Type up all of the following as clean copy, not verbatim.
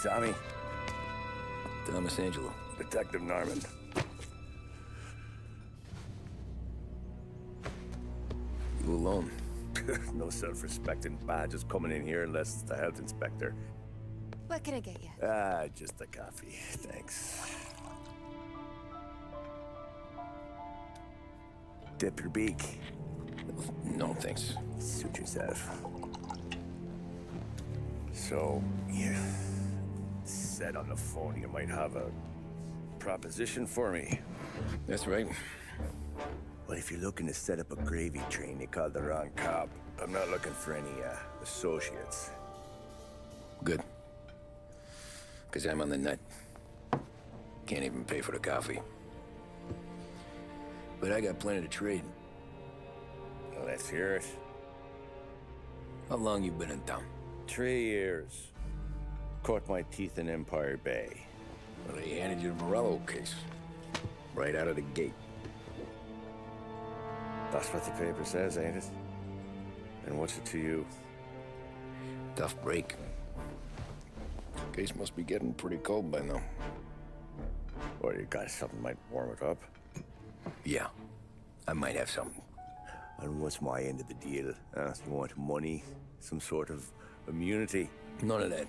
Tommy. Thomas Angelo. Detective Norman. You alone? No self-respecting badges coming in here unless it's the health inspector. What can I get you? Just a coffee. Thanks. Dip your beak. No, thanks. Suit yourself. So, you said on the phone you might have a proposition for me. That's right. Well, if you're looking to set up a gravy train, you called the wrong cop. I'm not looking for any, associates. Good. Because I'm on the nut. Can't even pay for the coffee. But I got plenty to trade. Well, let's hear it. How long you been in town? 3 years. Caught my teeth in Empire Bay. Well, they handed you the Morello case. Right out of the gate. That's what the paper says, ain't it? And what's it to you? Tough break. Case must be getting pretty cold by now. Or you got something might warm it up? Yeah, I might have something. And what's my end of the deal? You want money? Some sort of immunity? None of that.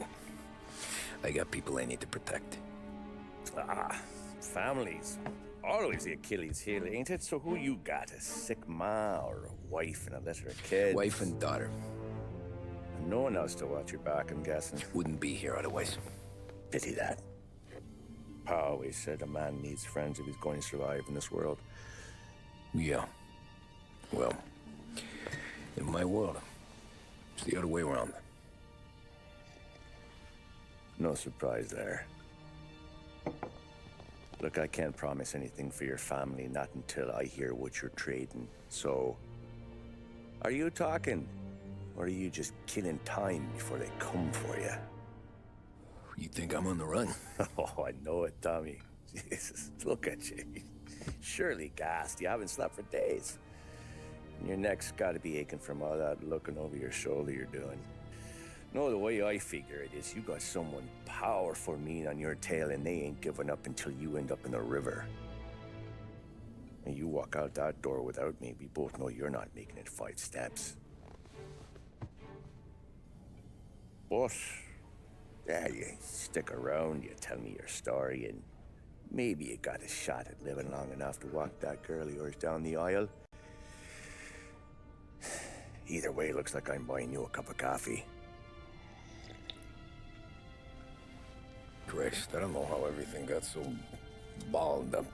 I got people I need to protect. Families. Always the Achilles heel, ain't it? So who you got? A sick ma or a wife and a litter of kids? Wife and daughter. And no one else to watch your back, I'm guessing. Wouldn't be here otherwise. Pity that. Pa always said a man needs friends if he's going to survive in this world. Yeah. Well, in my world, it's the other way around. No surprise there. Look, I can't promise anything for your family, not until I hear what you're trading. So, are you talking? Or are you just killing time before they come for you? You think I'm on the run? Oh, I know it, Tommy. Jesus, look at you. Surely gassed. You haven't slept for days. And your neck's got to be aching from all that looking over your shoulder you're doing. No, the way I figure it is you got someone powerful mean on your tail and they ain't giving up until you end up in the river. And you walk out that door without me, we both know you're not making it 5 steps. But, yeah, you stick around, you tell me your story, and maybe you got a shot at living long enough to walk that girl of yours down the aisle. Either way, looks like I'm buying you a cup of coffee. Christ, I don't know how everything got so balled up.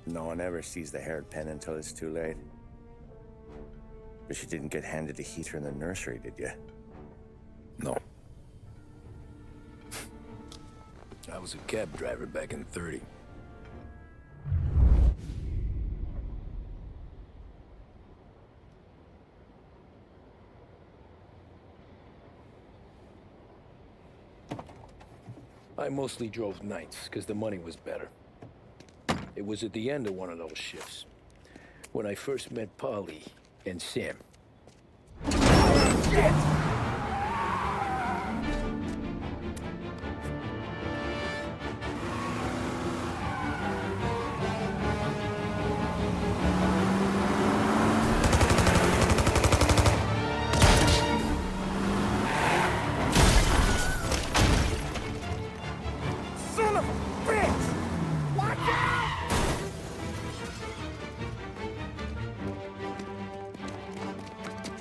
No one ever sees the haired pen until it's too late. But you didn't get handed a heater in the nursery, did you? No. I was a cab driver back in '30. I mostly drove nights, because the money was better. It was at the end of one of those shifts, when I first met Polly and Sam. Shit!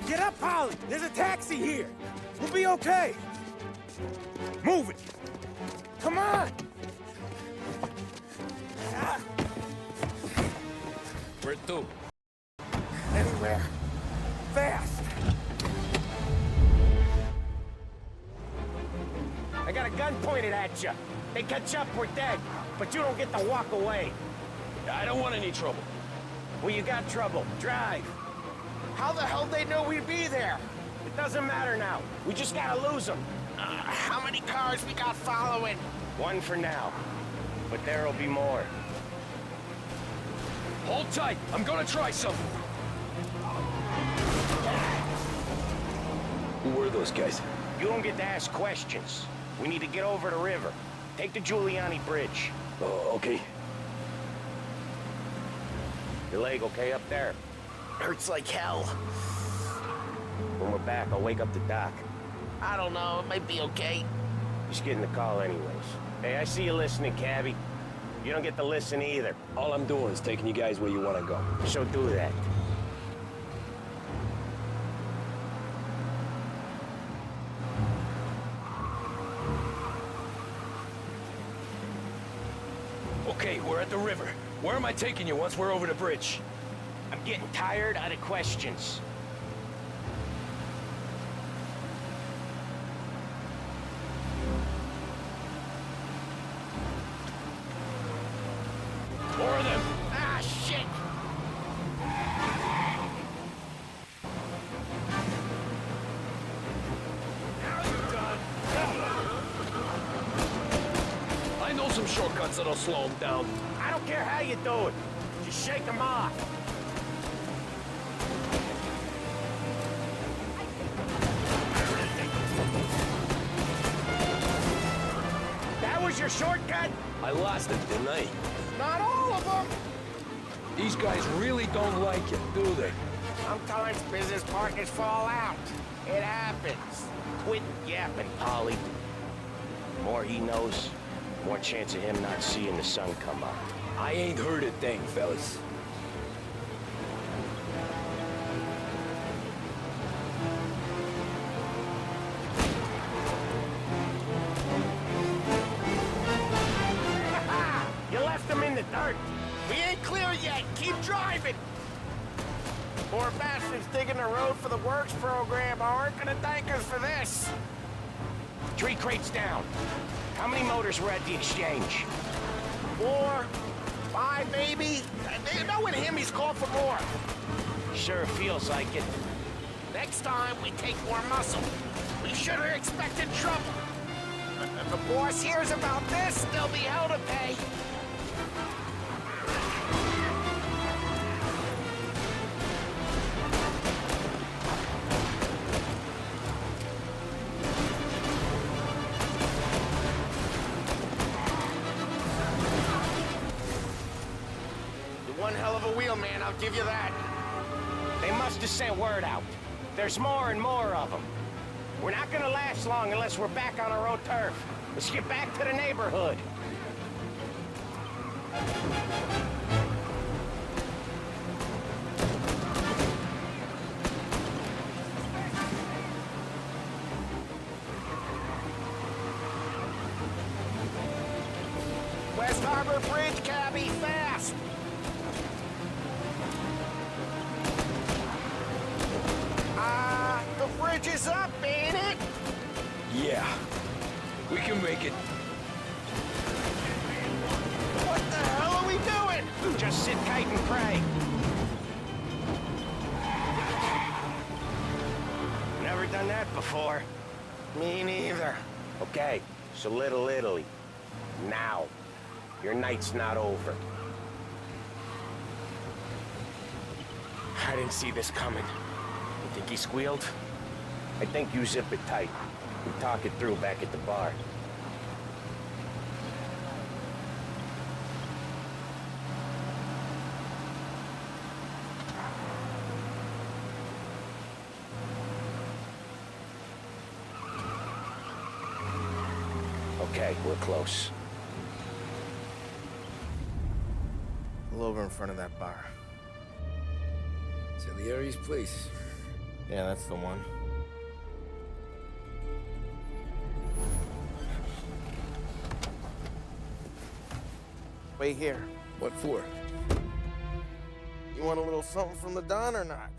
Get up, Polly! There's a taxi here! We'll be okay! Move it! Come on! Where to? Anywhere. Fast! I got a gun pointed at you. They catch up, we're dead. But you don't get to walk away. I don't want any trouble. Well, you got trouble. Drive. How the hell they know we'd be there? It doesn't matter now. We just gotta lose them. How many cars we got following? One for now. But there'll be more. Hold tight. I'm gonna try something. Who were those guys? You don't get to ask questions. We need to get over the river. Take the Giuliani Bridge. Oh, okay. Your leg okay up there? Hurts like hell. When we're back, I'll wake up the doc. I don't know, it might be okay. Just getting the call anyways. Hey, I see you listening, Cabby. You don't get to listen either. All I'm doing is taking you guys where you want to go. So do that. Okay, we're at the river. Where am I taking you once we're over the bridge? I'm getting tired out of questions. More of them. Ah, shit! I know some shortcuts that'll slow them down. I don't care how you do it. Just shake them off. That was your shortcut? I lost it, didn't I? Not all of them. These guys really don't like it, do they? Sometimes business partners fall out. It happens. Quit yapping, Polly. The more he knows, the more chance of him not seeing the sun come up. I ain't heard a thing, fellas. You left him in the dirt. We ain't clear yet. Keep driving. Poor bastards digging the road for the works program aren't gonna thank us for this. 3 crates down. How many motors were at the exchange? 4, 5, maybe. You know with him, he's called for more. Sure feels like it. Next time, we take more muscle. We should have expected trouble. If the boss hears about this, there'll be hell to pay. One hell of a wheel, man, I'll give you that. They must have sent word out. There's more and more of them. We're not gonna last long unless we're back on our own turf. Let's get back to the neighborhood. West Harbor Bridge, cabby, fast! The bridge is up, ain't it? Yeah. We can make it. What the hell are we doing? Just sit tight and pray. Never done that before. Me neither. Okay, so Little Italy. Now. Your night's not over. I didn't see this coming. You think he squealed? I think you zip it tight. We talk it through back at the bar. Okay, we're close. Pull over in front of that bar. Salieri's place. Yeah, that's the one. Wait here. What for? You want a little something from the Don or not?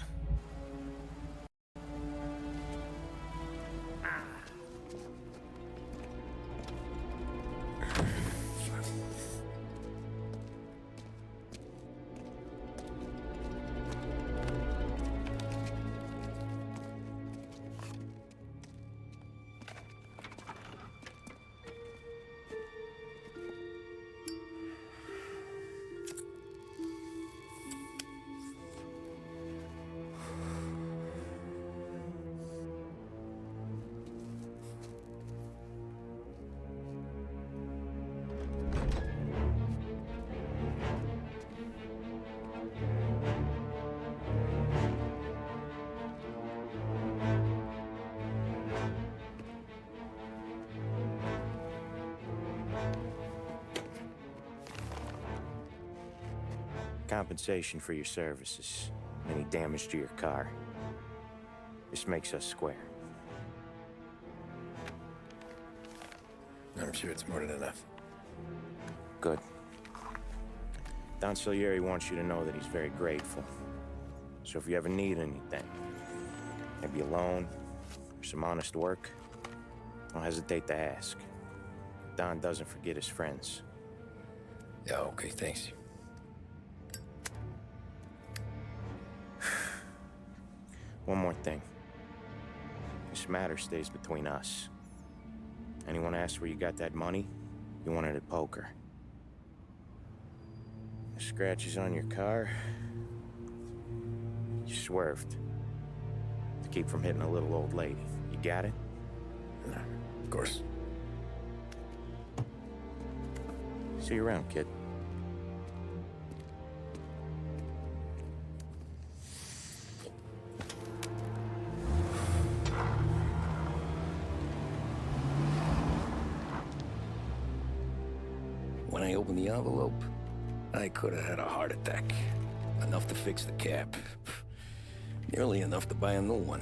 Compensation for your services. Any damage to your car. This makes us square. I'm sure it's more than enough. Good. Don Salieri wants you to know that he's very grateful. So if you ever need anything, maybe a loan or some honest work, don't hesitate to ask. Don doesn't forget his friends. Yeah, okay, thanks. One more thing. This matter stays between us. Anyone asks where you got that money, you won it at poker. The scratches on your car, you swerved. To keep from hitting a little old lady. You got it? No, of course. See you around, kid. When I opened the envelope, I could have had a heart attack. Enough to fix the cap. Nearly enough to buy a new one.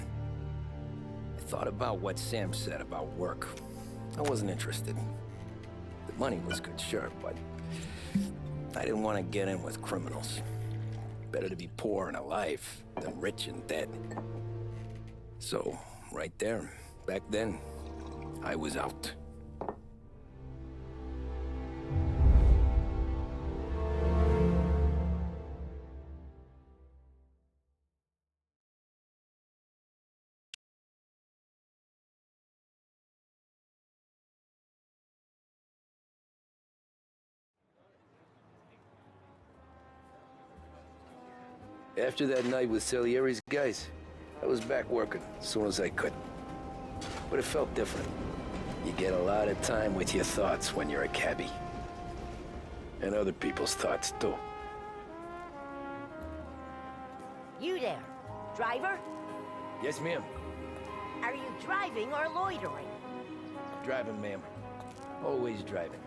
I thought about what Sam said about work. I wasn't interested. The money was good, sure, but I didn't want to get in with criminals. Better to be poor and alive than rich and dead. So, right there, back then, I was out. After that night with Salieri's guys, I was back working as soon as I could. But it felt different. You get a lot of time with your thoughts when you're a cabbie. And other people's thoughts, too. You there, driver? Yes, ma'am. Are you driving or loitering? Driving, ma'am. Always driving.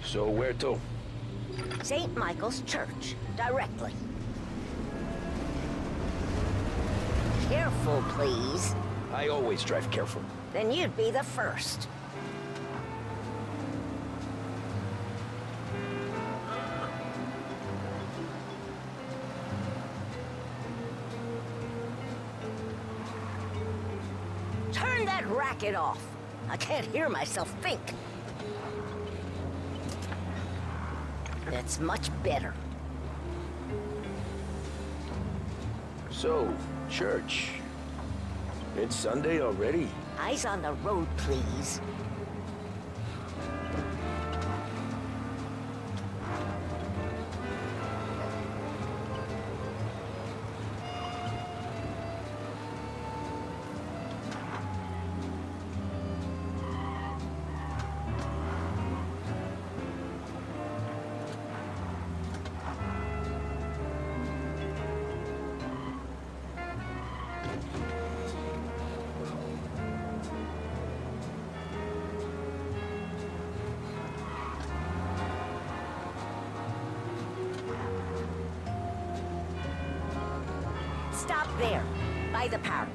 So where to? St. Michael's Church, directly. Careful, please. I always drive careful. Then you'd be the first. Turn that racket off. I can't hear myself think. That's much better. So, church. It's Sunday already? Eyes on the road, please. Stop there, by the park.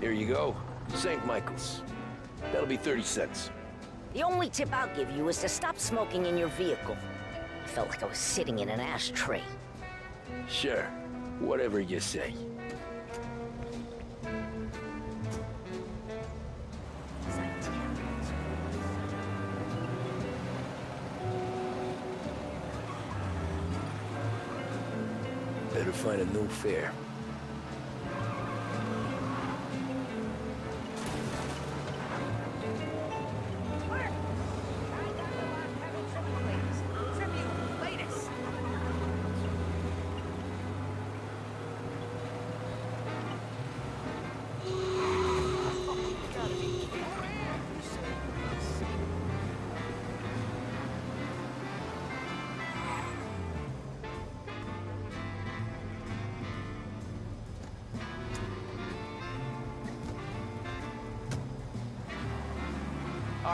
Here you go. St. Michael's. That'll be 30 cents. The only tip I'll give you is to stop smoking in your vehicle. I felt like I was sitting in an ashtray. Sure. Whatever you say. Better find a new fare.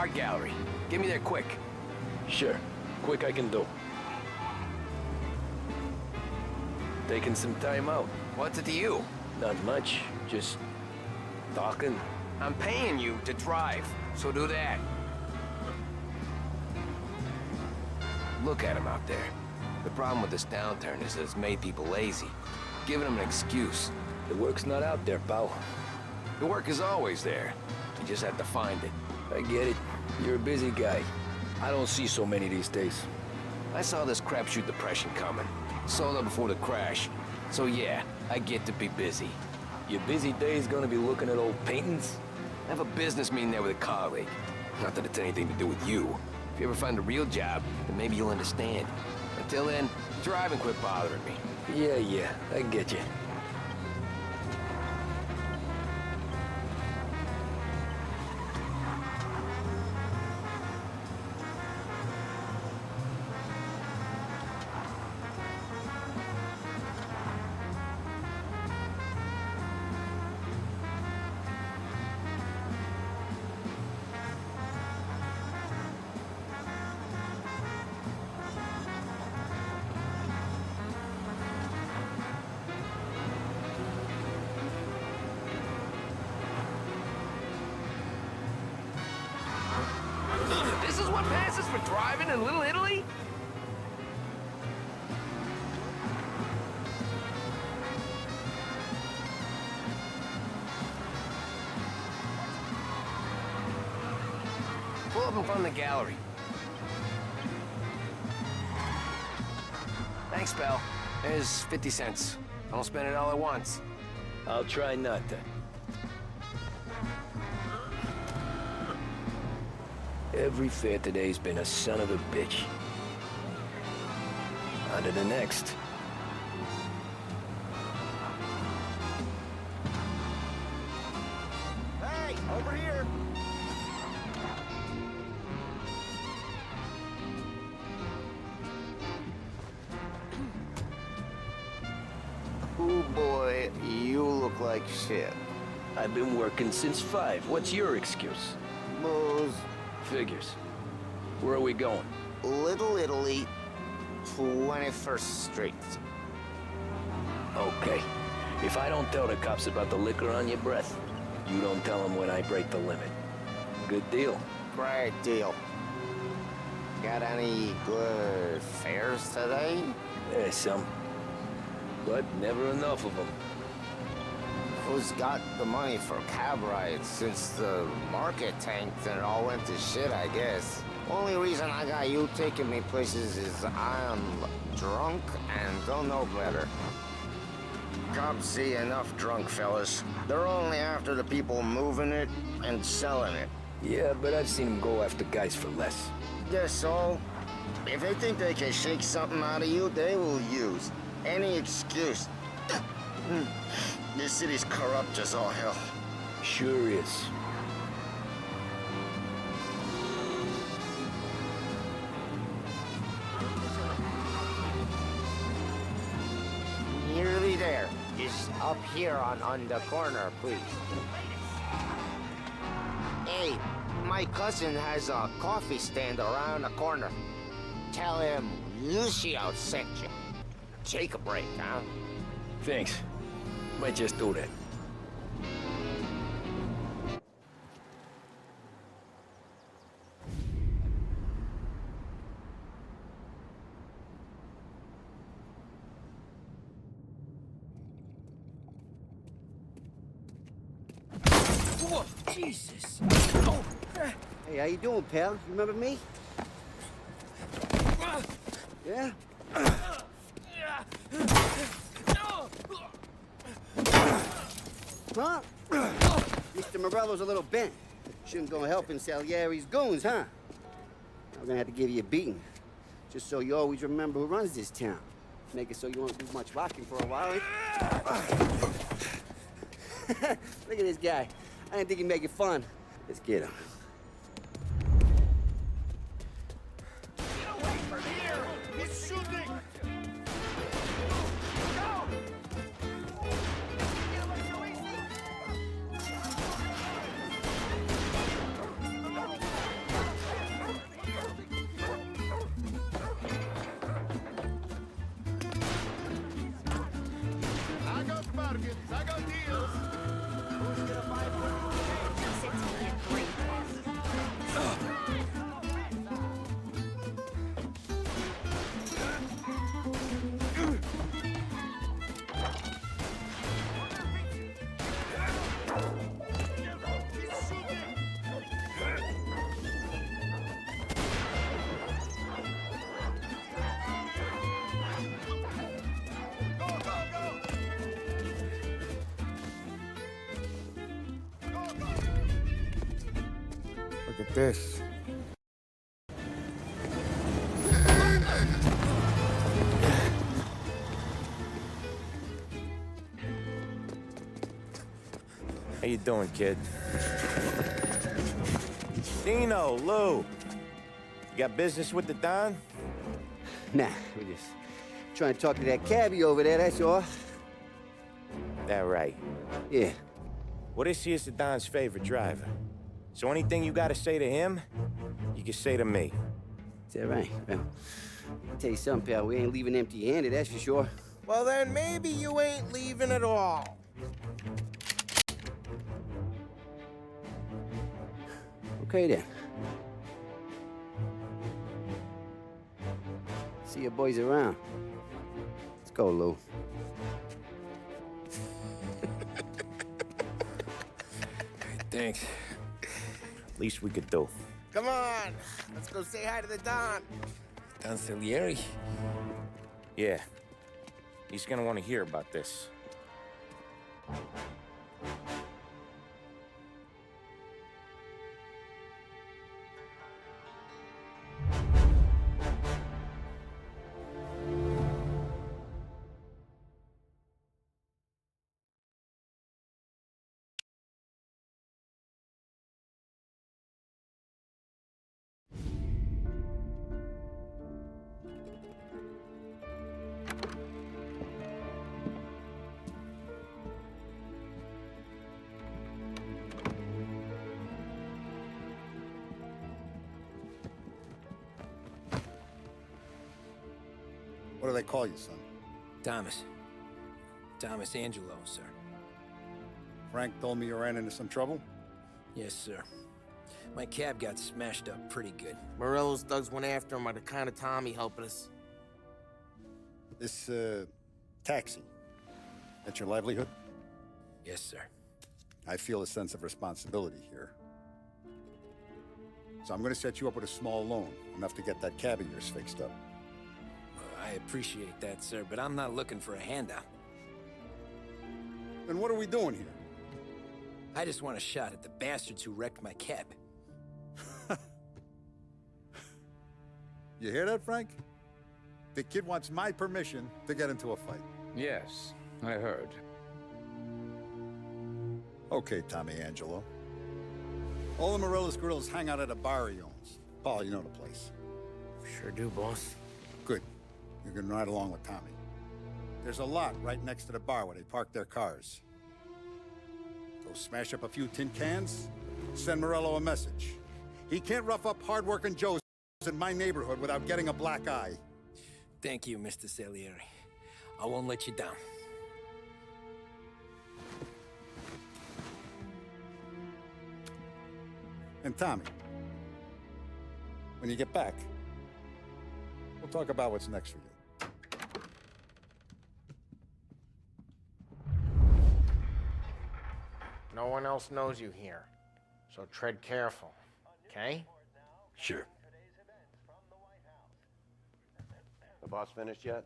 art gallery. Get me there quick. Sure. Quick I can do. Taking some time out. What's it to you? Not much. Just talking. I'm paying you to drive, so do that. Look at him out there. The problem with this downturn is that it's made people lazy, giving them an excuse. The work's not out there, pal. The work is always there. You just have to find it. I get it. You're a busy guy. I don't see so many these days. I saw this crapshoot depression coming. Sold up before the crash. So yeah, I get to be busy. Your busy day's gonna be looking at old paintings? I have a business meeting there with a colleague. Not that it's anything to do with you. If you ever find a real job, then maybe you'll understand. Until then, drive and quit bothering me. Yeah, I get you. This is what passes for driving in Little Italy? Pull up in front of the gallery. Thanks, pal. There's 50 cents. I won't spend it all at once. I'll try not to. Every fare today's been a son of a bitch. On to the next. Hey, over here! Ooh, boy, you look like shit. I've been working since 5. What's your excuse? Booze. Figures. Where are we going? Little Italy, 21st Street. Okay. If I don't tell the cops about the liquor on your breath, you don't tell them when I break the limit. Good deal. Great deal. Got any good fares today? There's some. But never enough of them. Who's got the money for cab rides since the market tanked and it all went to shit, I guess? Only reason I got you taking me places is I'm drunk and don't know better. Cops see enough drunk fellas. They're only after the people moving it and selling it. Yeah, but I've seen them go after guys for less. Guess so. If they think they can shake something out of you, they will use any excuse. This city's corrupt as all hell. Sure is. Nearly there. Just up here on the corner, please. Hey, my cousin has a coffee stand around the corner. Tell him Lucio sent you. Take a break, huh? Thanks. Might just do that. Whoa, Jesus! Hey, how you doing, pal? You remember me? Yeah? Huh? Mr. Morello's a little bent. Shouldn't go helping Salieri's goons, huh? I'm gonna have to give you a beating. Just so you always remember who runs this town. Make it so you won't do much rocking for a while. Look at this guy. I didn't think he'd make it fun. Let's get him. Get away from here! He's shooting! Go! Look at this. How you doing, kid? Dino, Lou. You got business with the Don? Nah, we just trying to talk to that cabbie over there, that's all. That right. Yeah. Well, this here's the Don's favorite driver. So anything you gotta say to him, you can say to me. Is that right? Well, I'll tell you something, pal. We ain't leaving empty-handed, that's for sure. Well, then maybe you ain't leaving at all. Okay, then. See your boys around. Let's go, Lou. Thanks. Least we could do. Come on, let's go say hi to the Don. Don Salieri? Yeah. He's gonna want to hear about this. What do they call you, son? Thomas. Thomas Angelo, sir. Frank told me you ran into some trouble? Yes, sir. My cab got smashed up pretty good. Morello's thugs went after him by the kind of Tommy helping us. This, taxi. That's your livelihood? Yes, sir. I feel a sense of responsibility here. So I'm gonna set you up with a small loan, enough to get that cab of yours fixed up. I appreciate that, sir, but I'm not looking for a handout. Then what are we doing here? I just want a shot at the bastards who wrecked my cab. You hear that, Frank? The kid wants my permission to get into a fight. Yes, I heard. Okay, Tommy Angelo. All the Morello's grills hang out at a bar he owns. Paul, you know the place. Sure do, boss. Good. You can ride along with Tommy. There's a lot right next to the bar where they park their cars. Go smash up a few tin cans, send Morello a message. He can't rough up hard-working Joes in my neighborhood without getting a black eye. Thank you, Mr. Salieri. I won't let you down. And Tommy, when you get back, we'll talk about what's next for you. No one else knows you here, so tread careful, okay? Sure. The boss finished yet?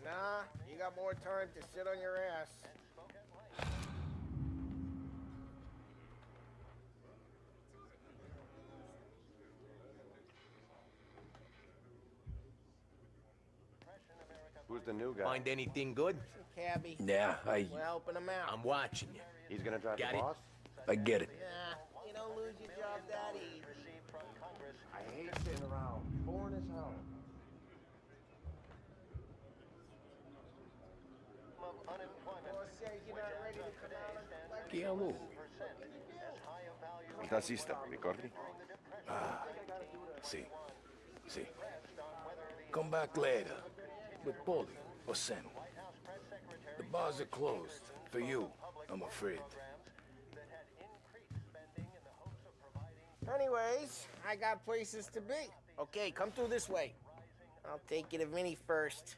Nah, you got more time to sit on your ass. Who's the new guy? Find anything good? Cabby, Yeah, we're helping him out. I'm watching you. He's gonna drive Got the it. boss? I get it. Yeah, you don't lose your job that easy. I hate sitting around. Boring as hell. Boss says you're not ready to come out of the Chi è lui? Il tassista, ricordi? Sì, sì. Come back later with Polly or Sam. The bars are closed. For you, I'm afraid. Anyways, I got places to be. Okay, come through this way. I'll take you to Vinny first.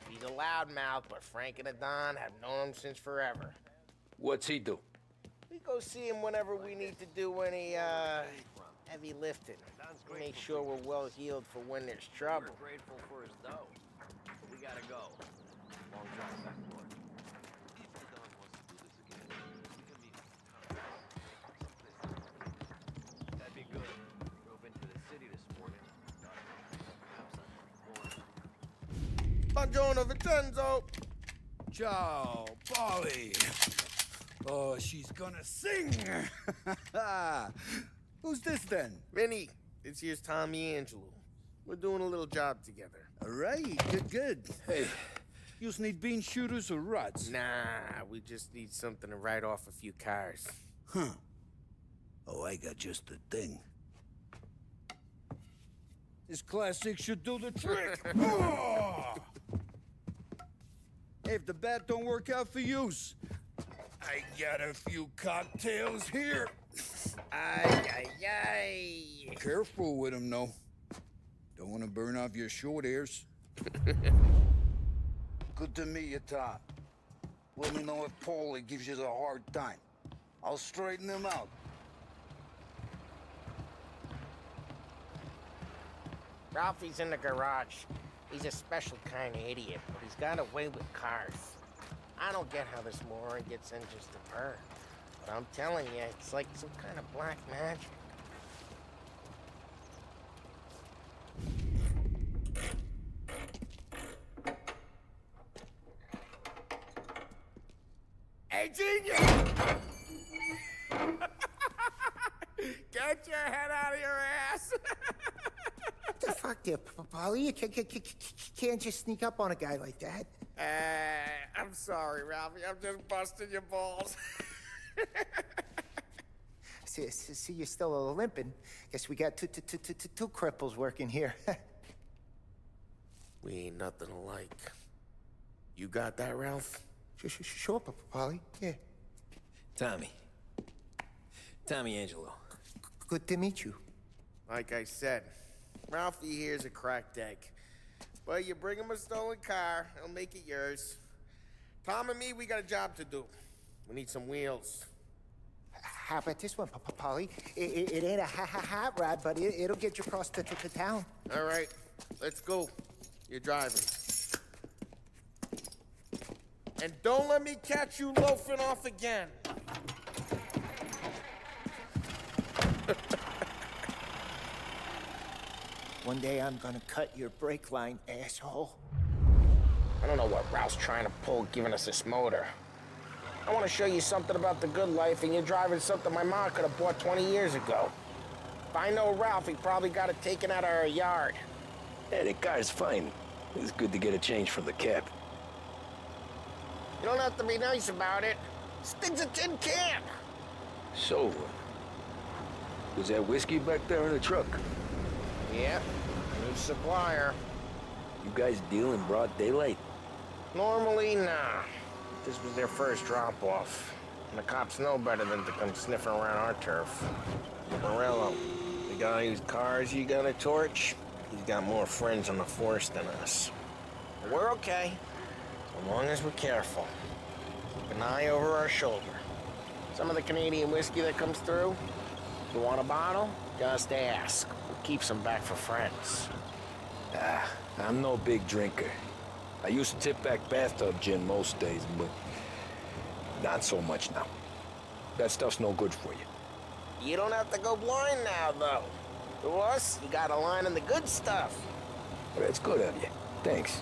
He's a loudmouth, but Frank and the Don have known him since forever. What's he do? We go see him whenever we need to do any, heavy lifting. We make sure we're well healed for when there's trouble. We're grateful for his dough. But we gotta go. Long drive back north. If the Don wants to do this again, we can meet someplace. That'd be good. Drove into the city this morning. Buongiorno, Vincenzo! Ciao, Polly. Oh, she's gonna sing. Who's this then? Vinny, this here's Tommy Angelo. We're doing a little job together. All right, good. Hey, you need bean shooters or rods? Nah, we just need something to write off a few cars. Huh. Oh, I got just the thing. This classic should do the trick. Oh! Hey, if the bat don't work out for yous, I got a few cocktails here. Ay. Careful with them, though. Don't want to burn off your short hairs. Good to meet you, Tom. Let me know if Paulie gives you the hard time. I'll straighten him out. Ralphie's in the garage. He's a special kind of idiot, but he's got a way with cars. I don't get how this moron gets engines to burn. But I'm telling you, it's like some kind of black magic. Hey, genius! Get your head out of your ass! What the fuck there, Polly? You can't just sneak up on a guy like that. I'm sorry, Ralphie. I'm just busting your balls. See, you're still limping. Guess we got two cripples working here. We ain't nothing alike. You got that, Ralph? Sure, Polly. Yeah. Tommy Angelo. Good to meet you. Like I said, Ralphie here's a cracked egg. But you bring him a stolen car, he'll make it yours. Tom and me, we got a job to do. We need some wheels. How about this one, Polly? It ain't a hot rod, but it'll get you across to town. All right, let's go. You're driving. And don't let me catch you loafing off again. One day I'm gonna cut your brake line, asshole. I don't know what Ralph's trying to pull giving us this motor. I want to show you something about the good life, and you're driving something my mom could have bought 20 years ago. If I know Ralph, he probably got it taken out of our yard. Yeah, the car's fine. It's good to get a change from the cab. You don't have to be nice about it. This thing's a tin can. So, was that whiskey back there in the truck? Yeah, new supplier. You guys deal in broad daylight? Normally, nah. This was their first drop-off. And the cops know better than to come sniffing around our turf. Morello, the guy whose cars you got a torch, he's got more friends on the force than us. But we're okay, as long as we're careful. Keep an eye over our shoulder. Some of the Canadian whiskey that comes through, if you want a bottle, just ask. We'll keep some back for friends. I'm no big drinker. I used to tip back bathtub gin most days, but not so much now. That stuff's no good for you. You don't have to go blind now, though. To us, you got a line in the good stuff. Well, that's good of you. Thanks.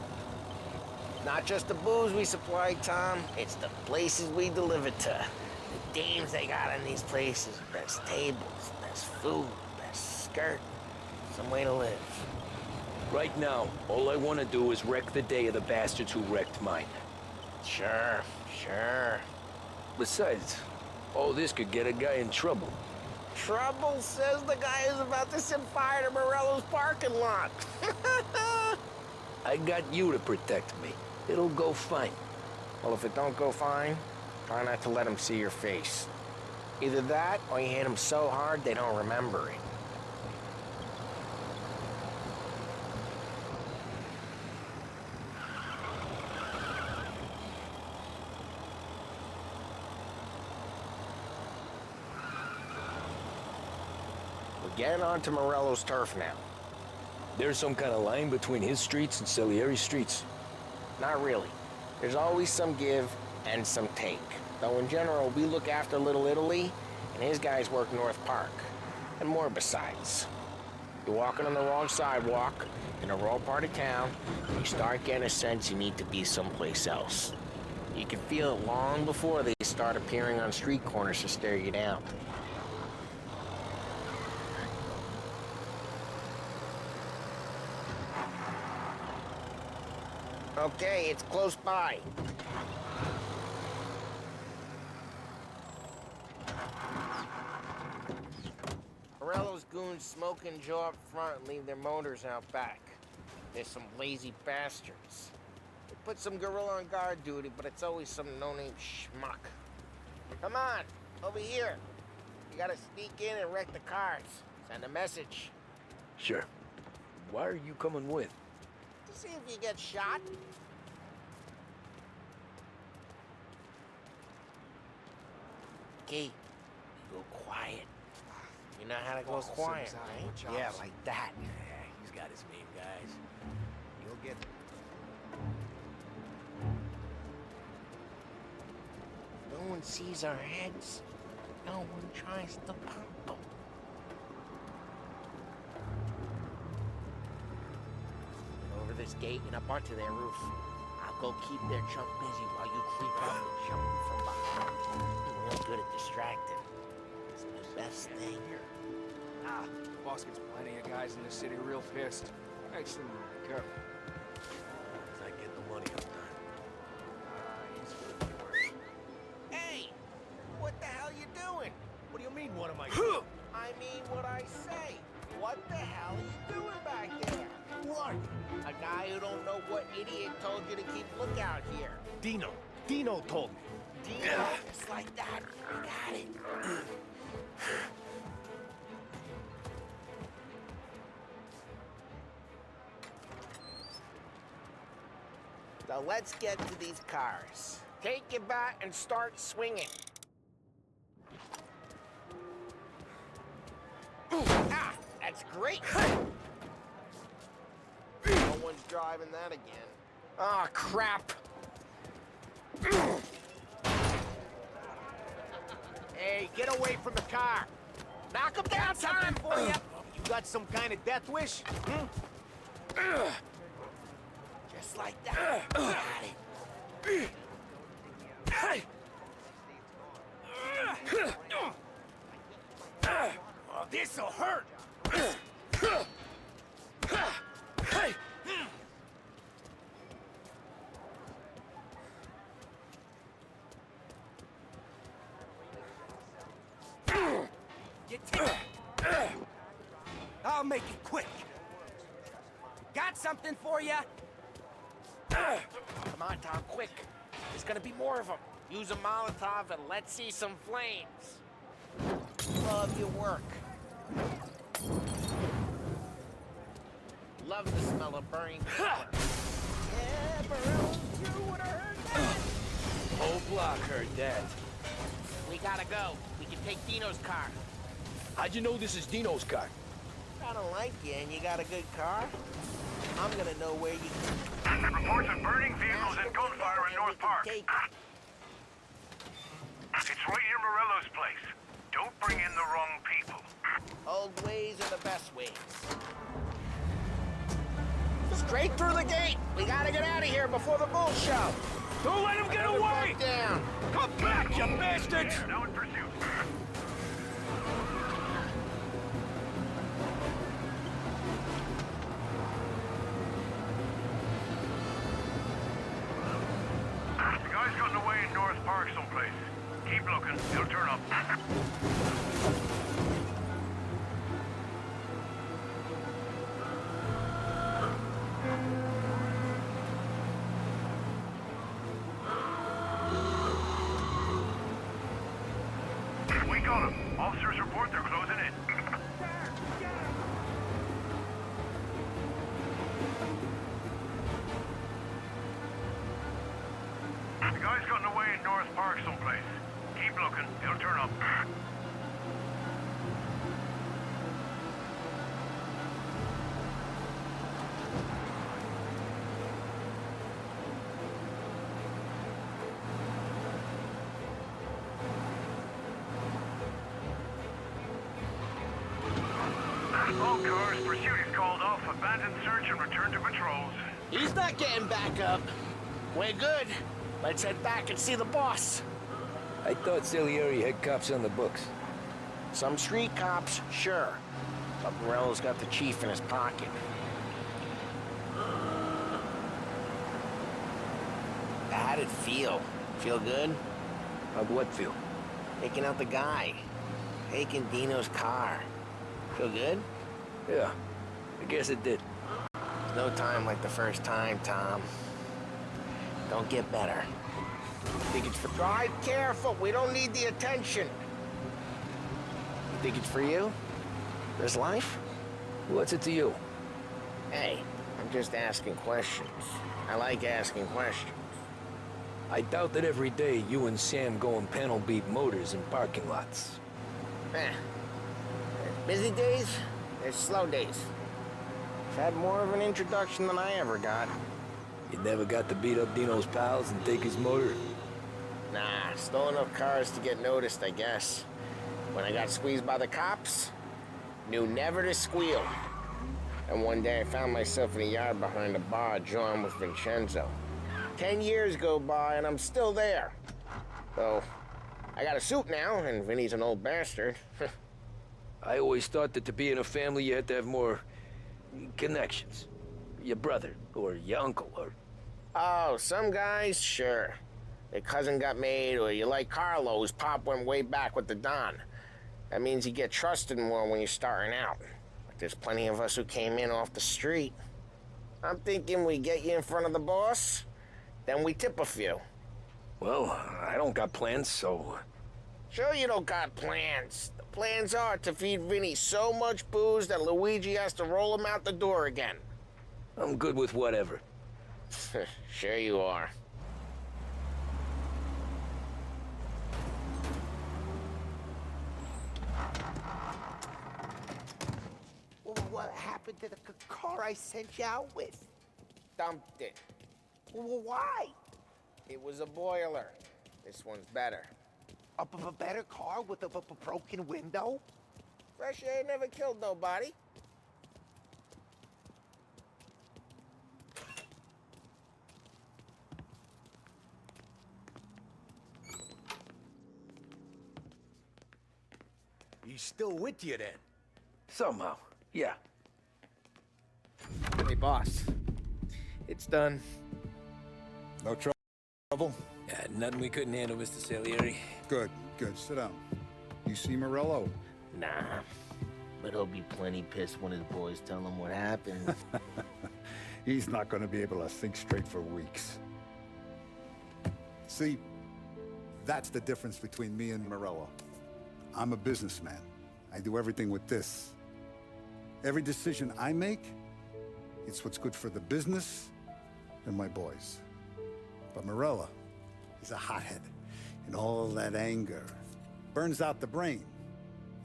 Not just the booze we supply, Tom. It's the places we deliver to. The dames they got in these places. Best tables, best food, best skirt. Some way to live. Right now, all I want to do is wreck the day of the bastards who wrecked mine. Sure. Besides, all this could get a guy in trouble. Trouble says the guy is about to set fire to Morello's parking lot. I got you to protect me. It'll go fine. Well, if it don't go fine, Try not to let them see your face. Either that, or you hit them so hard they don't remember it. We're getting onto Morello's turf now. There's some kind of line between his streets and Salieri's streets. Not really. There's always some give and some take. Though in general, we look after Little Italy, and his guys work North Park. And more besides. You're walking on the wrong sidewalk, in a rural part of town, and you start getting a sense you need to be someplace else. You can feel it long before they start appearing on street corners to stare you down. Okay, it's close by. Morello's goons smoke and jaw up front and leave their motors out back. They're some lazy bastards. They put some gorilla on guard duty, but it's always some no-name schmuck. Come on, over here. You gotta sneak in and wreck the cars. Send a message. Sure. Why are you coming with? To see if you get shot. Okay, go quiet. You know how to go quiet, right? Yeah, like that. Yeah, he's got his name, guys. You'll get... No one sees our heads. No one tries to pump them. Over this gate and up onto their roof. I'll go keep their chump busy while you creep up and jump from behind. You're real good at distracting. It's the best thing. Ah, the boss gets plenty of guys in the city real pissed. I just need to be careful. As I get the money up done. He's really worse. Hey! What the hell you doing? What do you mean, what am I doing? I mean what I say. What the hell are you doing back there? Who are you? A guy who don't know what idiot told you to keep lookout here. Dino. Dino told me. Dino, just like that. We got it. So let's get to these cars. Take your bat and start swinging. Ah, that's great. No one's driving that again. Ah, crap. Hey, get away from the car. Knock him down, time for you. You got some kind of death wish? Just like that. Got it. Oh, this'll hurt. I'll make it quick. Got something for you? Come on, Tom, quick. There's gonna be more of them. Use a Molotov and let's see some flames. Love your work. Love the smell of burning paper. Yeah, Burrell, you would have heard that. Whole block heard that. We gotta go. We can take Dino's car. How'd you know this is Dino's car? I don't like you and you got a good car. I'm gonna know where you... Reports of burning vehicles and gunfire in North Park. It's right near Morello's place. Don't bring in the wrong people. Old ways are the best ways. Straight through the gate. We gotta get out of here before the bull show. Don't let him get away! Down. Come back, you bastards! Now in pursuit. The guy's gotten away in North Park someplace. Keep looking. He'll turn up. We got him. Officers report they're closing in. The guy's gotten away in North Park someplace. Keep looking. He'll turn up. All cars, pursuit is called off. Abandon search and return to patrols. He's not getting back up. We're good. Let's head back and see the boss. I thought Salieri had cops on the books. Some street cops, sure. But Morello's got the chief in his pocket. How'd it feel? Feel good? How'd what feel? Taking out the guy. Taking Dino's car. Feel good? Yeah, I guess it did. No time like the first time, Tom. Don't get better. Think it's for... Drive careful, we don't need the attention. You think it's for you? This life? What's it to you? Hey, I'm just asking questions. I like asking questions. I doubt that every day you and Sam go and panel beat motors in parking lots. There's busy days, there's slow days. I've had more of an introduction than I ever got. You never got to beat up Dino's pals and take his motor? Nah, stole enough cars to get noticed, I guess. When I got squeezed by the cops, knew never to squeal. And one day I found myself in a yard behind a bar drawing with Vincenzo. 10 years go by and I'm still there. Though, I got a suit now, and Vinny's an old bastard. I always thought that to be in a family you had to have more connections. Your brother, or your uncle, or... Oh, some guys, sure. Their cousin got made, or you like Carlo's pop went way back with the Don. That means you get trusted more when you're starting out. But there's plenty of us who came in off the street. I'm thinking we get you in front of the boss, then we tip a few. Well, I don't got plans, so... Sure you don't got plans. The plans are to feed Vinny so much booze that Luigi has to roll him out the door again. I'm good with whatever. Sure you are. What happened to the car I sent you out with? Dumped it. Why? It was a boiler. This one's better. A better car with a broken window? Fresh air never killed nobody. He's still with you then? Somehow, yeah. Hey, boss. It's done. No trouble? Yeah, nothing we couldn't handle, Mr. Salieri. Good, good. Sit down. You see Morello? Nah. But he'll be plenty pissed when his boys tell him what happened. He's not going to be able to think straight for weeks. See, that's the difference between me and Morello. I'm a businessman. I do everything with this. Every decision I make, it's what's good for the business and my boys. But Morello, he's a hothead. And all that anger burns out the brain.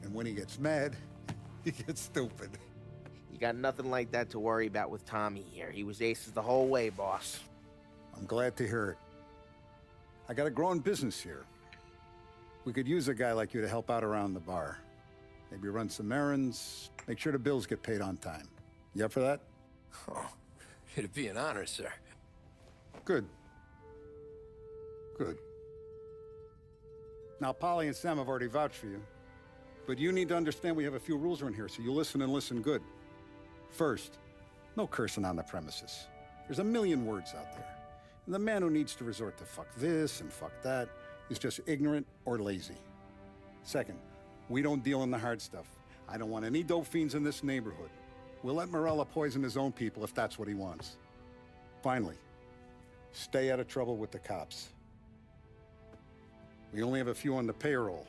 And when he gets mad, he gets stupid. You got nothing like that to worry about with Tommy here. He was aces the whole way, boss. I'm glad to hear it. I got a growing business here. We could use a guy like you to help out around the bar. Maybe run some errands, make sure the bills get paid on time. You up for that? Oh, it'd be an honor, sir. Good. Good. Now, Polly and Sam have already vouched for you. But you need to understand we have a few rules around here, so you listen and listen good. First, no cursing on the premises. There's a million words out there. And the man who needs to resort to fuck this and fuck that is just ignorant or lazy. Second, we don't deal in the hard stuff. I don't want any dope fiends in this neighborhood. We'll let Morello poison his own people if that's what he wants. Finally, stay out of trouble with the cops. We only have a few on the payroll.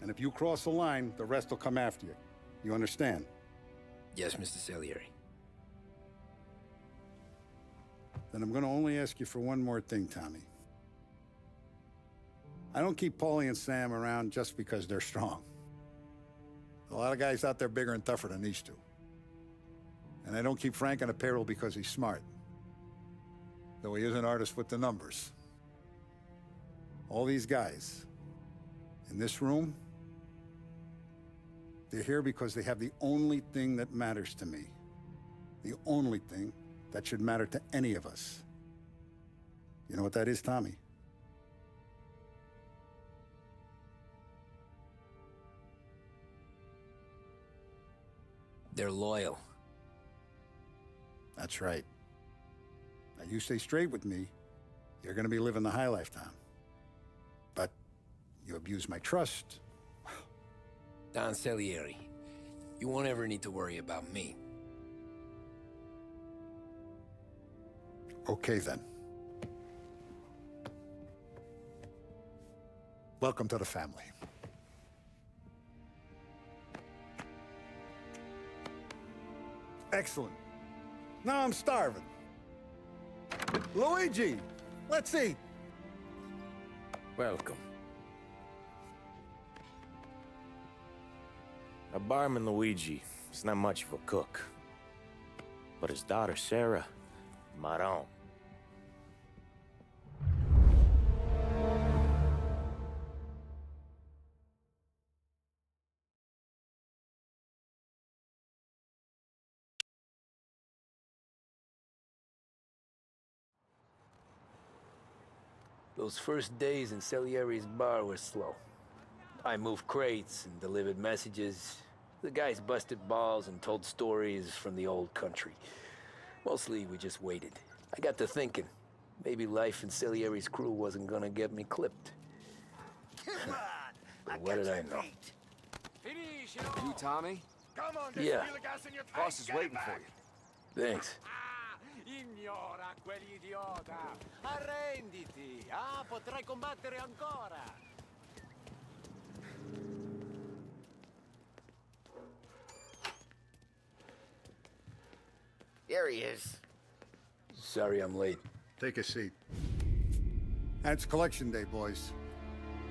And if you cross the line, the rest will come after you. You understand? Yes, Mr. Salieri. Then I'm gonna only ask you for one more thing, Tommy. I don't keep Paulie and Sam around just because they're strong. A lot of guys out there bigger and tougher than these two. And I don't keep Frank on a payroll because he's smart. Though he is an artist with the numbers. All these guys in this room, they're here because they have the only thing that matters to me. The only thing that should matter to any of us. You know what that is, Tommy? They're loyal. That's right. Now you stay straight with me, you're gonna be living the high life, Tom. But you abuse my trust. Don Salieri, you won't ever need to worry about me. Okay, then. Welcome to the family. Excellent. Now I'm starving. Luigi, let's eat. Welcome. A barman Luigi is not much of a cook. But his daughter Sarah, Maron. Those first days in Salieri's bar were slow. I moved crates and delivered messages. The guys busted balls and told stories from the old country. Mostly, we just waited. I got to thinking, maybe life in Salieri's crew wasn't gonna get me clipped. But what did I know? You, Tommy? Come on, Yeah. feel the gas in your tank. Boss is Get it waiting back. for you. Thanks. Ignora quell'idiota! Arrenditi! Ah, potrai combattere ancora! There he is. Sorry I'm late. Take a seat. And it's collection day, boys.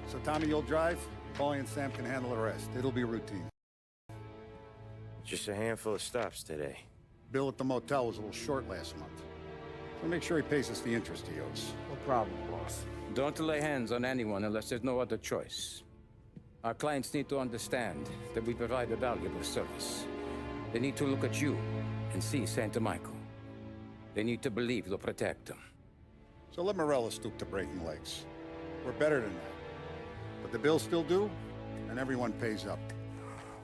So Tommy, you'll drive. Paulie and Sam can handle the rest. It'll be routine. Just a handful of stops today. Bill at the motel was a little short last month. So make sure he pays us the interest he owes. No problem, boss. Don't lay hands on anyone unless there's no other choice. Our clients need to understand that we provide a valuable service. They need to look at you and see Santa Michael. They need to believe you'll protect them. So let Morella stoop to breaking legs. We're better than that. But the bills still due, and everyone pays up.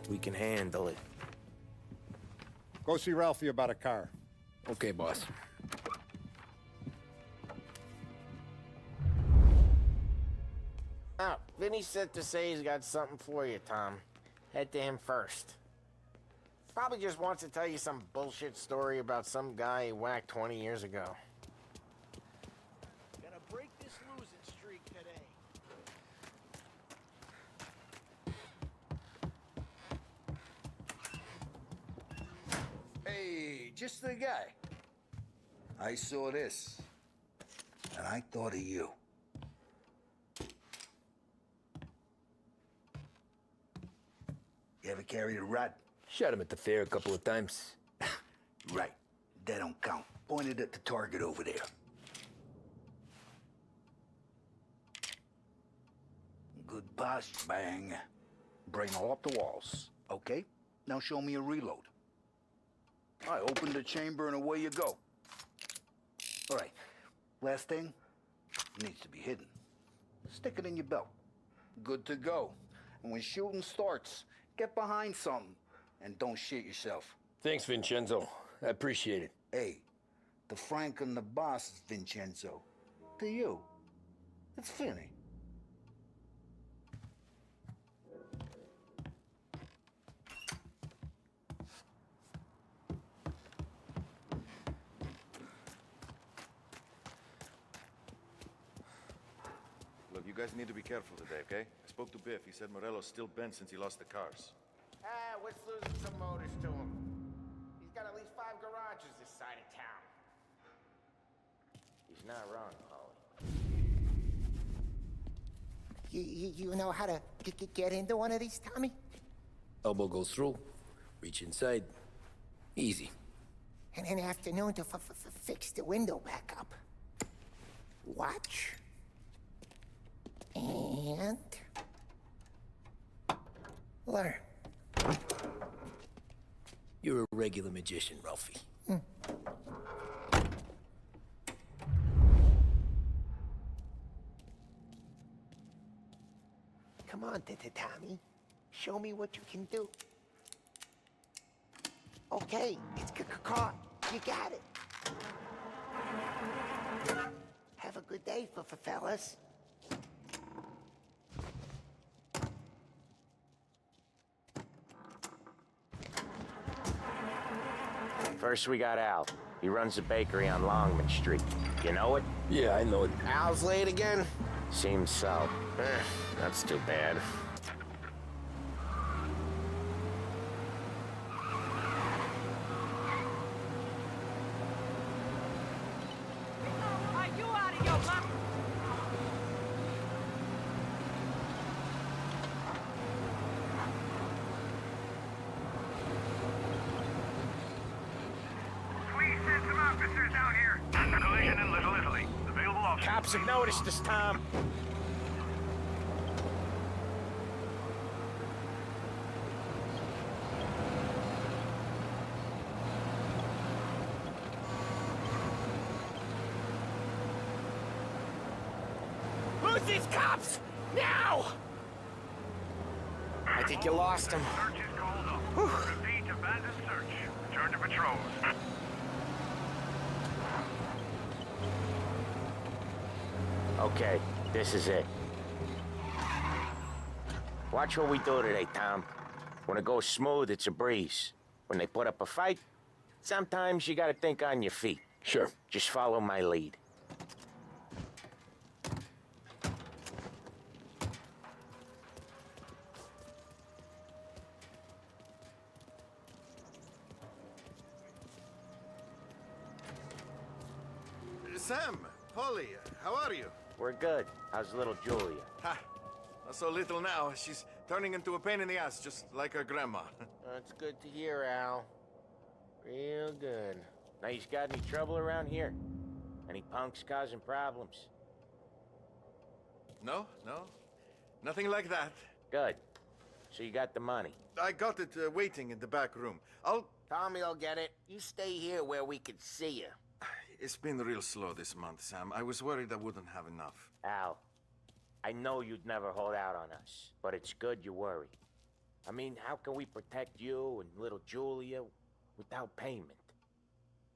We can handle it. Go see Ralphie about a car. Okay, boss. Oh, Vinny sent to say he's got something for you, Tom. Head to him first. Probably just wants to tell you some bullshit story about some guy he whacked 20 years ago. Gonna break this losing streak today. Hey, just the guy. I saw this, and I thought of you. You ever carried a rod? Shot him at the fair a couple of times. Right. That don't count. Pointed at the target over there. Good boss, bang. Bring all up the walls, okay? Now show me a reload. I open the chamber and away you go. All right, last thing, needs to be hidden. Stick it in your belt. Good to go. And when shooting starts, get behind something and don't shit yourself. Thanks, Vincenzo. I appreciate it. Hey, the Frank and the boss is Vincenzo. To you, it's Vinny. Look, you guys need to be careful today, okay? I spoke to Biff. He said Morello's still bent since he lost the cars. What's losing some motors to him? He's got at least 5 garages this side of town. He's not wrong, Paulie. You know how to get into one of these, Tommy? Elbow goes through, reach inside. Easy. And in the afternoon to fix the window back up. Watch. And... learn. You're a regular magician, Ralphie. Come on, Tommy. Show me what you can do. Okay, it's caught. You got it. Have a good day, fellas. First, we got Al. He runs a bakery on Longman Street. You know it? Yeah, I know it. Al's late again? Seems so. That's too bad. Are you out of your mind? Please send some officers down here. Collision in Little Italy. Available officers. Cops have noticed us, Tom. Lose these cops! Now! I think you lost him. Search is called off. Repeat, abandoned search. Return to patrols. Okay, this is it. Watch what we do today, Tom. When it goes smooth, it's a breeze. When they put up a fight, sometimes you gotta think on your feet. Sure. Just follow my lead. Sam, Polly, how are you? We're good. How's little Julia? Ha! Not so little now. She's turning into a pain in the ass, just like her grandma. That's good to hear, Al. Real good. Now, you got any trouble around here? Any punks causing problems? No, no. Nothing like that. Good. So you got the money? I got it waiting in the back room. Tommy will get it. You stay here where we can see you. It's been real slow this month, Sam. I was worried I wouldn't have enough. Al, I know you'd never hold out on us, but it's good you worry. I mean, how can we protect you and little Julia without payment?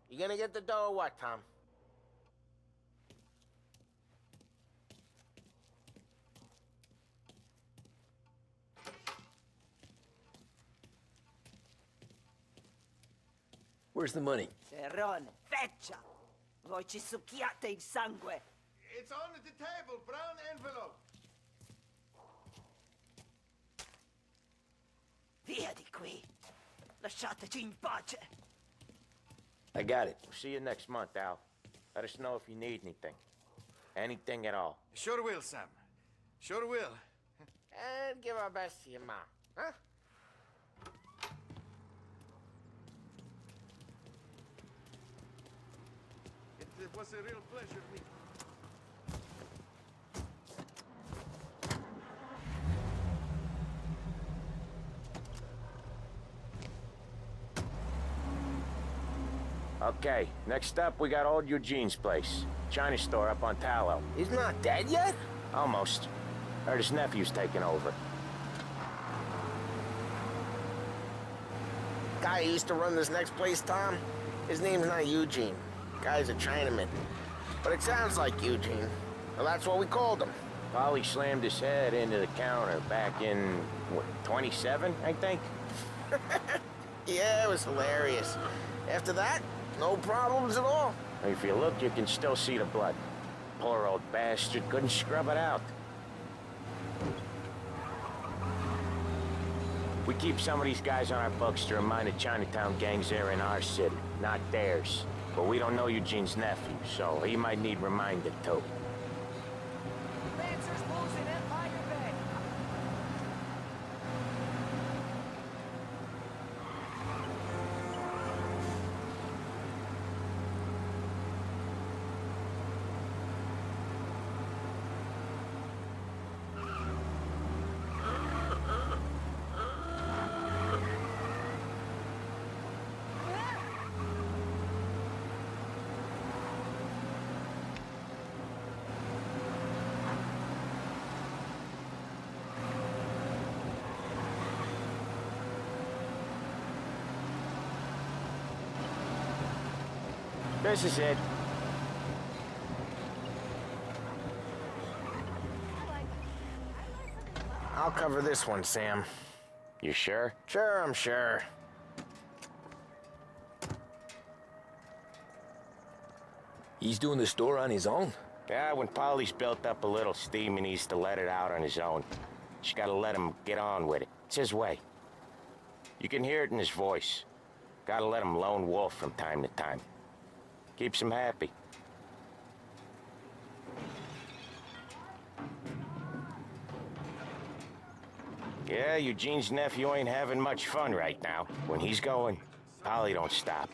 You gonna get the dough or what, Tom? Where's the money? Serrone, feccia! Voi ci succhiate il sangue! It's on the table, brown envelope. Via di qui! Lasciateci in pace! I got it. See you next month, Al. Let us know if you need anything. Anything at all. Sure will, Sam. Sure will. And give our best to your mom, huh? It was a real pleasure meeting. Okay, next up, we got old Eugene's place. China store up on Tallow. He's not dead yet? Almost. Heard his nephew's taking over. Guy who used to run this next place, Tom? His name's not Eugene. Guy's a Chinaman. But it sounds like Eugene. Well, that's what we called him. Polly slammed his head into the counter back in, what, 27, I think? Yeah, it was hilarious. After that, no problems at all. If you look, you can still see the blood. Poor old bastard couldn't scrub it out. We keep some of these guys on our books to remind the Chinatown gangs they're in our city, not theirs. But we don't know Eugene's nephew, so he might need reminded too. Lancers losing Empire Bay. This is it. I'll cover this one, Sam. You sure? Sure, I'm sure. He's doing the store on his own? Yeah, when Polly's built up a little steam, he needs to let it out on his own. Just gotta let him get on with it. It's his way. You can hear it in his voice. Gotta let him lone wolf from time to time. Keeps him happy. Yeah, Eugene's nephew ain't having much fun right now. When he's going, Polly don't stop.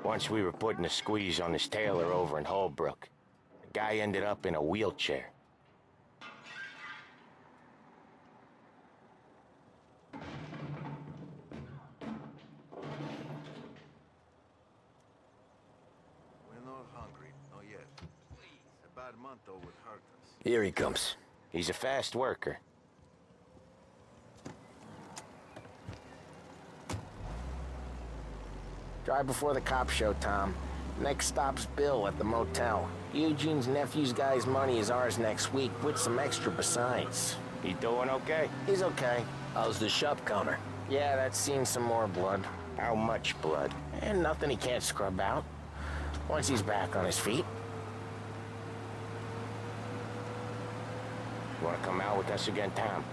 Once we were putting a squeeze on this tailor over in Holbrook. The guy ended up in a wheelchair. We're not hungry, not yet. A bad month though would hurt us. Here he comes. He's a fast worker. Drive before the cops show, Tom. Next stop's Bill at the motel. Eugene's nephew's guy's money is ours next week, with some extra besides. He doing okay? He's okay. How's the shop counter? Yeah, that's seen some more blood. How much blood? And nothing he can't scrub out. Once he's back on his feet. You wanna come out with us again, Tom?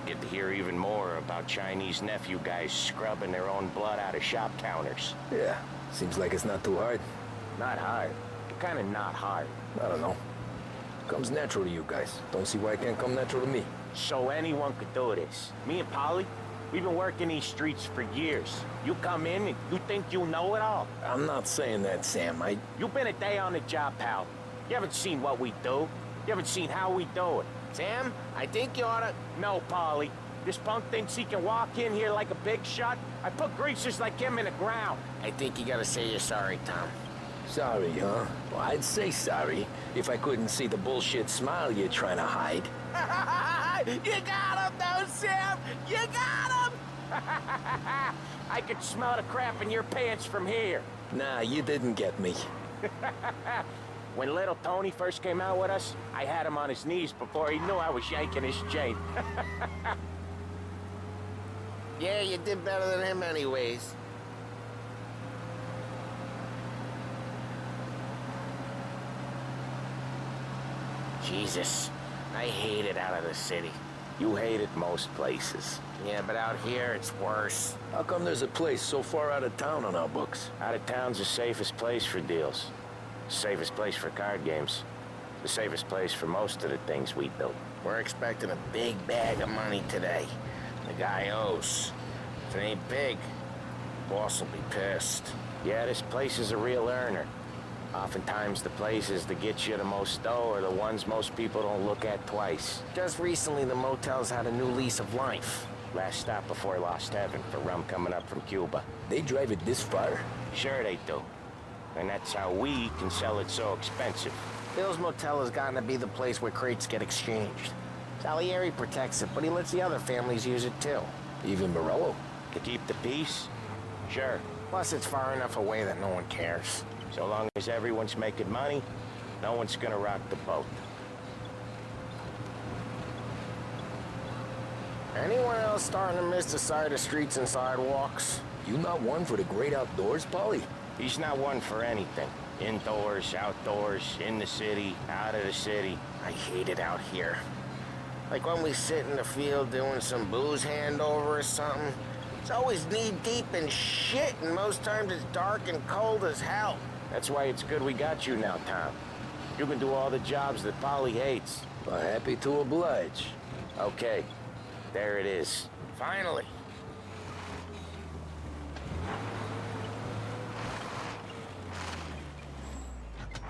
Get to hear even more about Chinese nephew guys scrubbing their own blood out of shop counters. Yeah, seems like it's not too hard. Not hard. Kinda not hard. I don't know. Comes natural to you guys. Don't see why it can't come natural to me. So anyone could do this. Me and Polly, we've been working these streets for years. You come in and you think you know it all. I'm not saying that, Sam. You've been a day on the job, pal. You haven't seen what we do. You haven't seen how we do it. Sam, I think you oughta... No, Polly. This punk thinks he can walk in here like a big shot. I put greasers like him in the ground. I think you gotta say you're sorry, Tom. Sorry, huh? Well, I'd say sorry if I couldn't see the bullshit smile you're trying to hide. You got him, though, Sam! You got him! I could smell the crap in your pants from here. Nah, you didn't get me. When little Tony first came out with us, I had him on his knees before he knew I was yanking his chain. Yeah, you did better than him anyways. Jesus, I hate it out of the city. You hate it most places. Yeah, but out here, it's worse. How come there's a place so far out of town on our books? Out of town's the safest place for deals. The safest place for card games. The safest place for most of the things we do. We're expecting a big bag of money today. The guy owes. If it ain't big, boss will be pissed. Yeah, this place is a real earner. Oftentimes the places that get you the most dough are the ones most people don't look at twice. Just recently, the motel's had a new lease of life. Last stop before Lost Heaven for rum coming up from Cuba. They drive it this far? Sure they do. And that's how we can sell it so expensive. Bill's Motel has gotten to be the place where crates get exchanged. Salieri protects it, but he lets the other families use it too. Even Morello? To keep the peace? Sure. Plus it's far enough away that no one cares. So long as everyone's making money, no one's gonna rock the boat. Anyone else starting to miss the side of streets and sidewalks? You not one for the great outdoors, Polly? He's not one for anything. Indoors, outdoors, in the city, out of the city. I hate it out here. Like when we sit in the field doing some booze handover or something. It's always knee-deep in shit, and most times it's dark and cold as hell. That's why it's good we got you now, Tom. You can do all the jobs that Polly hates. Well, happy to oblige. Okay, there it is. Finally.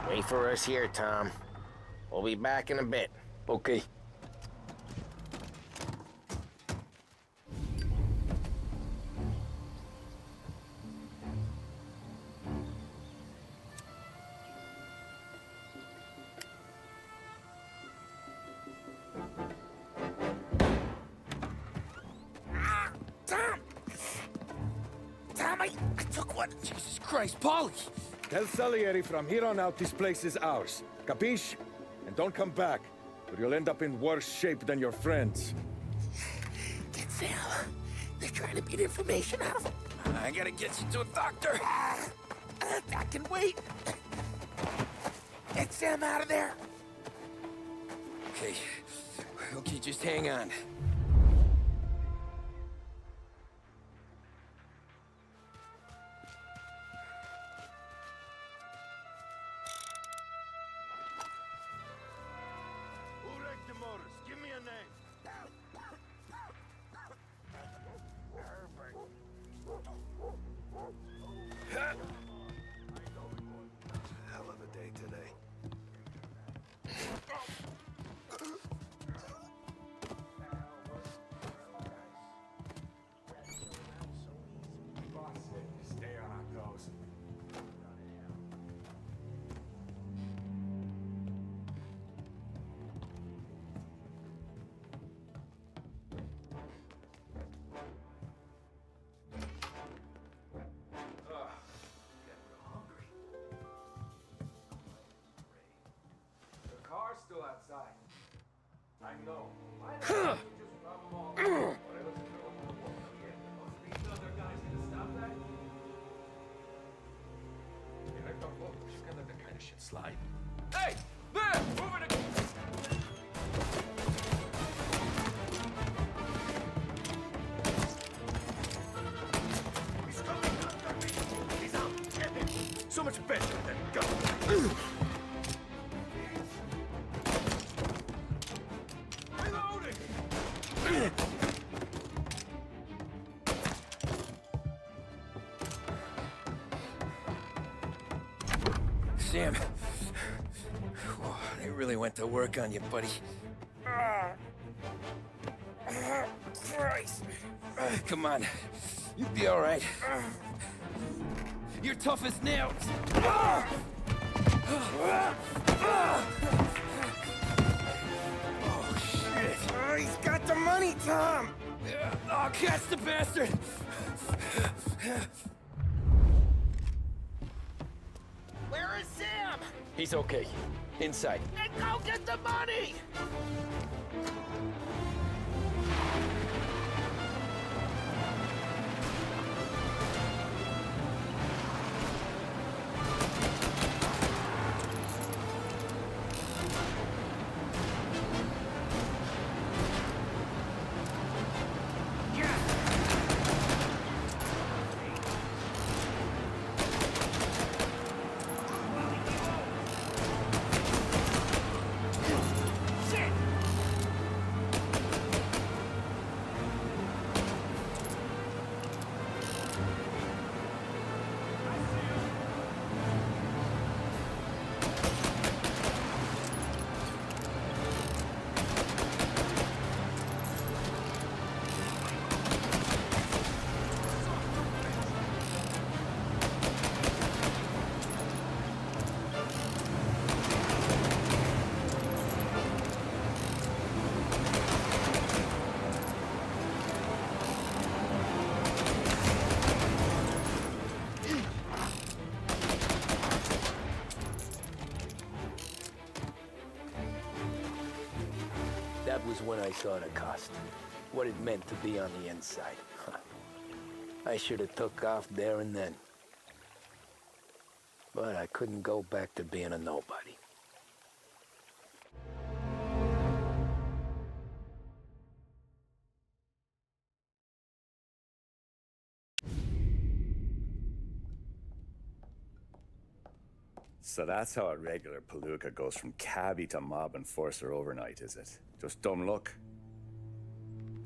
Wait for us here, Tom. We'll be back in a bit. Okay. I took one. Jesus Christ, Polly! Tell Salieri from here on out this place is ours. Capiche? And don't come back, or you'll end up in worse shape than your friends. Get Sam. They're trying to beat information out of him. I gotta get you to a doctor. I can wait. Get Sam out of there. Okay. Okay, just hang on. Give me a name. Hell of a day today. Stay on our toes. The car's still outside. I know. Why the hell did you just rub them all over? But I looked at these other guys gonna stop that? Yeah, I thought, look, you can't let that kind of shit slide. Hey! There! Move it again! He's coming after me. He's out. Get him. So much better than gun. Sam. Whoa, they really went to work on you, buddy. Christ. Come on. You'll be all right. You're tough as nails. Oh, shit. Oh, he's got the money, Tom. Oh, catch the bastard. Where is Sam? He's okay. Inside. And go get the money! That was when I saw the cost. What it meant to be on the inside. I should have took off there and then. But I couldn't go back to being a nobody. So that's how a regular palooka goes from cabbie to mob enforcer overnight, is it? Just dumb luck?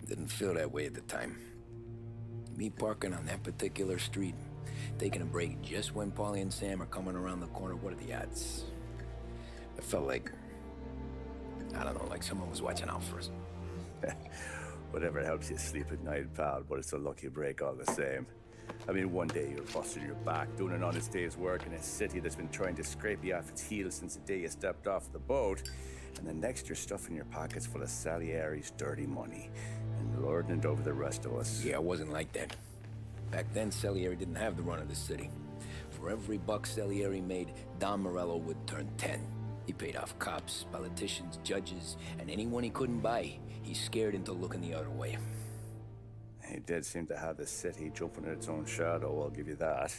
Didn't feel that way at the time. Me parking on that particular street, taking a break just when Paulie and Sam are coming around the corner, what are the odds? It felt like, I don't know, like someone was watching out for us. Whatever helps you sleep at night, pal, but it's a lucky break all the same. I mean, one day you're busting your back, doing an honest day's work in a city that's been trying to scrape you off its heels since the day you stepped off the boat, and the next you're stuffing your pockets full of Salieri's dirty money and lording it over the rest of us. Yeah, it wasn't like that. Back then, Salieri didn't have the run of the city. For every buck Salieri made, Don Morello would turn 10. He paid off cops, politicians, judges, and anyone he couldn't buy, he scared into looking the other way. He did seem to have the city jumping at its own shadow, I'll give you that.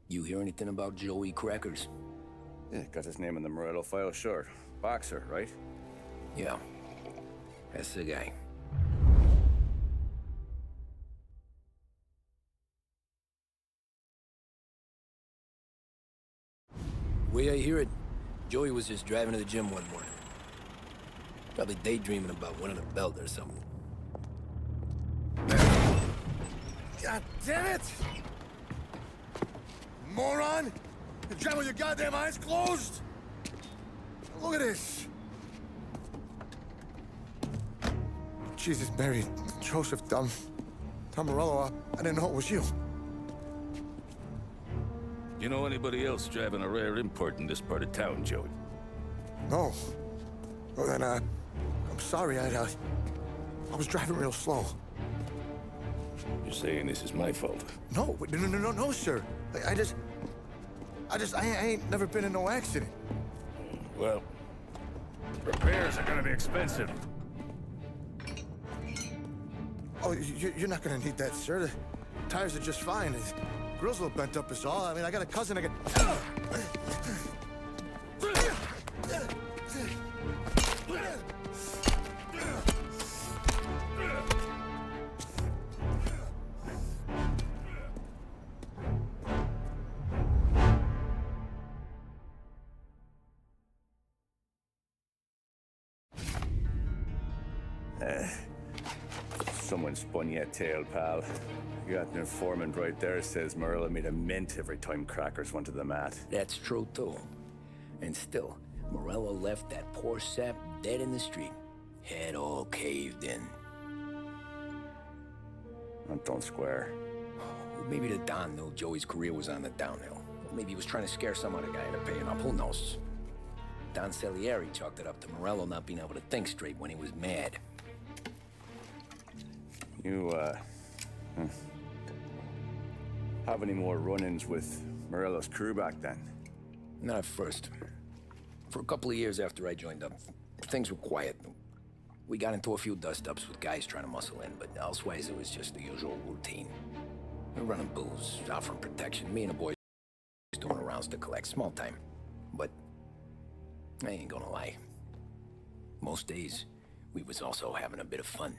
You hear anything about Joey Crackers? Yeah, got his name in the Morello file, sure. Boxer, right? Yeah, that's the guy. The way I hear it, Joey was just driving to the gym one morning. Probably daydreaming about winning a belt or something. God damn it! Moron! You're driving with your goddamn eyes closed? Look at this! Jesus, Mary, Joseph, Tom Morello, I didn't know it was you. You know anybody else driving a rare import in this part of town, Joey? No. Well, then, I'm sorry, I was driving real slow. You're saying this is my fault? No, no, sir. I ain't never been in no accident. Well, repairs are gonna be expensive. Oh, you're not gonna need that, sir. The tires are just fine. The grill's a little bent up is all. I mean, I got a cousin I can... Someone spun you a tail, pal. You got an informant right there says Morello made a mint every time Crackers went to the mat. That's true, too. And still, Morello left that poor sap dead in the street. Head all caved in. That don't square. Well, maybe the Don knew Joey's career was on the downhill. Or maybe he was trying to scare some other guy into paying up. Who knows? Don Salieri chalked it up to Morello not being able to think straight when he was mad. You, have any more run-ins with Morello's crew back then? Not at first. For a couple of years after I joined up, things were quiet. We got into a few dust-ups with guys trying to muscle in, but elsewise it was just the usual routine. We were running booze, offering protection. Me and the boys doing rounds to collect small time. But I ain't gonna lie. Most days, we was also having a bit of fun.